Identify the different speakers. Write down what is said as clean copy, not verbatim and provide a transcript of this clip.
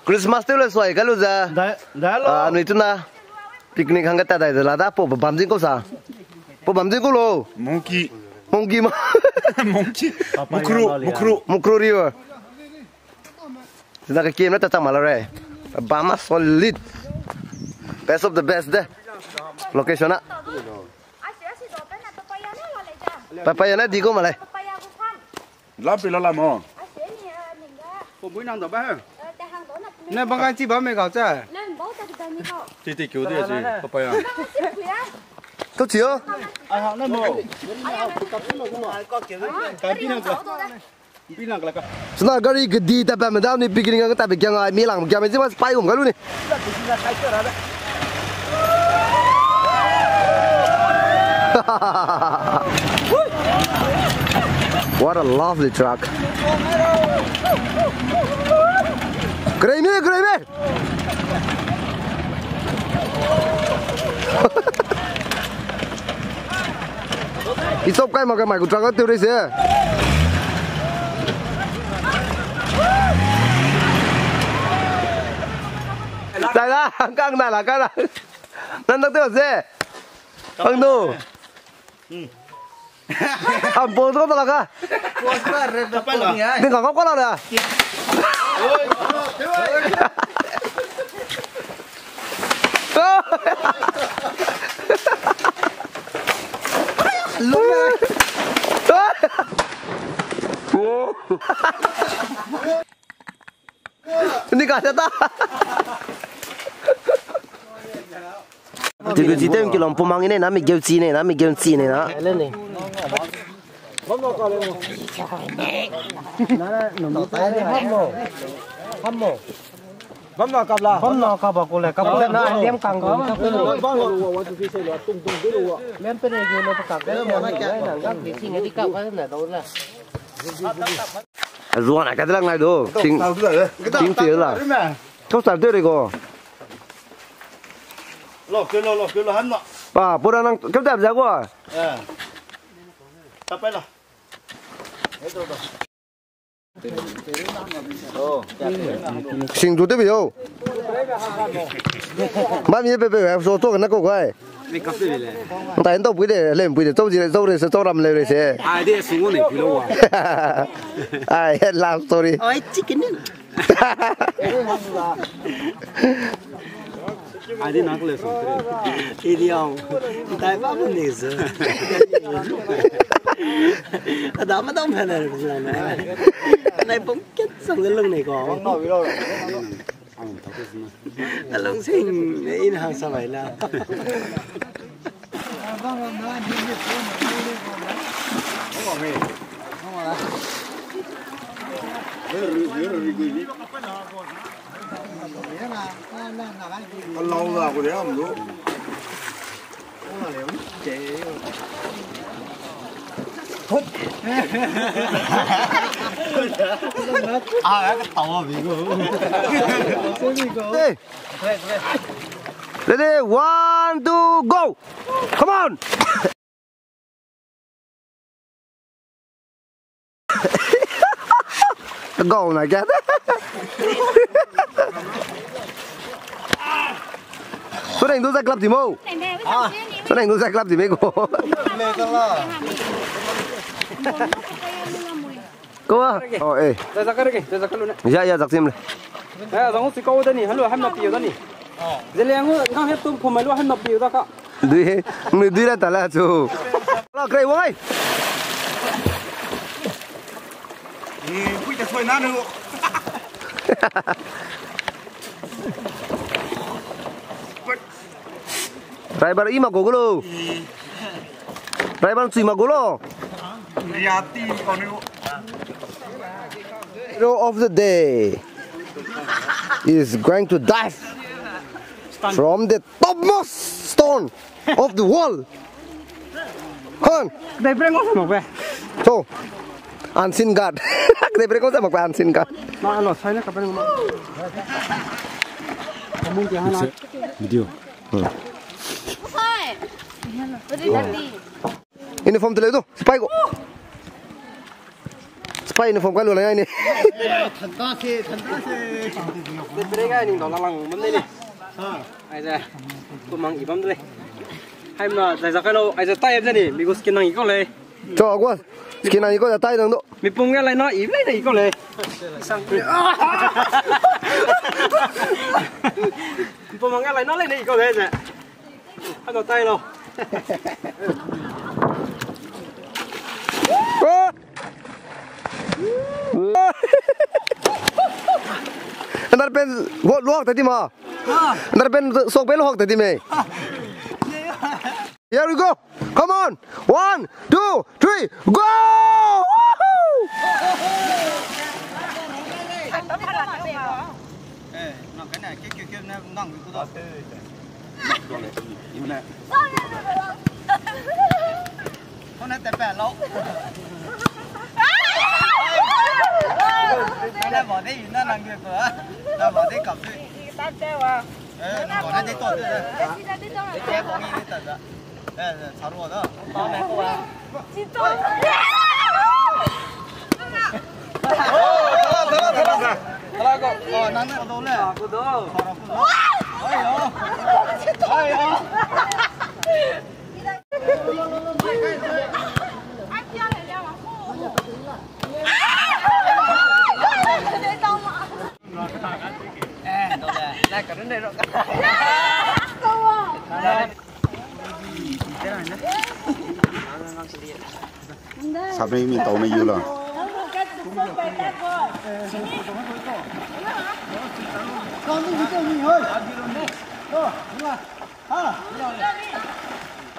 Speaker 1: Christmas tu le suai kalau za.
Speaker 2: Dah lo.
Speaker 1: Anu itu na. Piknik hangat ada itu lah. Apa bamjing kau sa? Apa bamjing kau lo?
Speaker 3: Monkey.
Speaker 1: Monkey mah.
Speaker 3: Monkey. Mukru
Speaker 1: river. Sudah ke game na tatang malah re. Bama solid. Best of the best deh. Location na. Papaya na di ko malay.
Speaker 3: Lapi la mo.
Speaker 2: Không muốn năng đâu ba. Nè bằng cái chi bảo mày搞这。
Speaker 3: 弟叫啲字，papaya。
Speaker 1: 都似哦。
Speaker 2: 哎好，那么。
Speaker 1: Senang kali gede tapi macam ni bikin dengan tapi jangan milang, jangan macam spy kalau ni. What a lovely truck. Kremi. Isop kai makan mai truck tu ni sih. Đây là căng này là căng này. Nên tao tiêu gì? Không đủ. À bố tôi có là cả. Đừng có có là nè. Lúc này. Ini kata tak. Tiga cita yang kita pemang ini, nami game sini na. Ini.
Speaker 2: Bấm cặp cô lại cặp lên nó đem càng gồm cặp lên rồi. Lên bên này kia nó cặp đấy là các vị sinh đi cặp cái này đâu là.
Speaker 1: Ruộng này cái này đâu, chính tiền là. Không sản tiêu đấy cô.
Speaker 3: Lo kêu hắn nọ.
Speaker 1: À, bữa nay cái đẹp giá quá.
Speaker 3: Tậpไป
Speaker 1: Sinh trụ tiếp biểu. Má mi bê số cái nó có cái. Tại đâu bữa để lên bữa để dâu gì dâu để dâu làm lên thế.
Speaker 2: Ai đi xuống ngôi này bị lâu à.
Speaker 1: Ai làm sorry.
Speaker 4: Ôi chicken.
Speaker 2: Ai đi nắng lên xuống.
Speaker 4: Đi đi ông. Tại ba mươi này giờ. Đó mà đâu phải là này. Này bóng kết xong cái lưng này có. Lưng xinh in hàng sao vậy là.
Speaker 3: Lâu rồi của đấy không đúng.
Speaker 4: Thúc. À cái tàu bị
Speaker 1: Hey. Ready, 1, 2, go! Come on! Go này kìa. Số này tôi ra club gì mô? Số này tôi ra club gì mấy cô? Cô à? Ê.
Speaker 2: Đây ra cái luôn đấy.
Speaker 1: Dạ giặc xem này.
Speaker 2: Đây giống cái câu đây nè, hắn luôn hắn nộp tiền đó nè. Giờ liền ngang hết tôm phồng luôn hắn nộp tiền đó cả.
Speaker 1: Đi ra tala chú. Lo cây quay.
Speaker 3: Quyจะช่วยน้าหนึ่ง
Speaker 1: Driver ima gogolo. Driver sima golo.
Speaker 3: Yati còn nữa.
Speaker 1: Hero of the day is going to dive from the topmost stone of the wall. Con.
Speaker 2: Đây bên ngó một về.
Speaker 1: Thôi. Unseen guard. Đây bên có sao một cái unseen guard.
Speaker 2: Nó lọt sai nó cả bên ngó. Không muốn gì hết rồi.
Speaker 3: Video.
Speaker 1: Uniform tu tu. Spy ko. phải nó phong cái luôn này này
Speaker 4: Thần ta xe
Speaker 2: Đây cái nhìn đó là lằng vấn đề đi. Ai ra, tôi mang ỉm đây. Hay mà giải ra cái lô, ai ra tay em ra đi, mình có skin năng ý con lề.
Speaker 1: cho quá skin này có là tay đâu
Speaker 2: Mình bung cái này nó ỉm lấy này con lề. Sang. Bung mang cái này nó lên này con lề nè. Ăn vào tay luôn.
Speaker 1: Anh bên vót luộc tới mà anh bên sọc bên luộc tới mày here we go come on 1 2 3 go
Speaker 3: nó cái này cái nó nặng cái đó hôm nay tập bẻ lâu nó bỏ đi nó làm việc của nó bỏ đi cầm đi nó bỏ đi tốt rồi để che bỏ đi tận rồi sáu đùa đó to này cô à thôi nắn nó đâu này cô đâu ôi đây cả đến đây rồi
Speaker 5: sắp đây mình tàu này yêu rồi
Speaker 4: con đi chơi gì thôi. Đó, đúng rồi. Ha.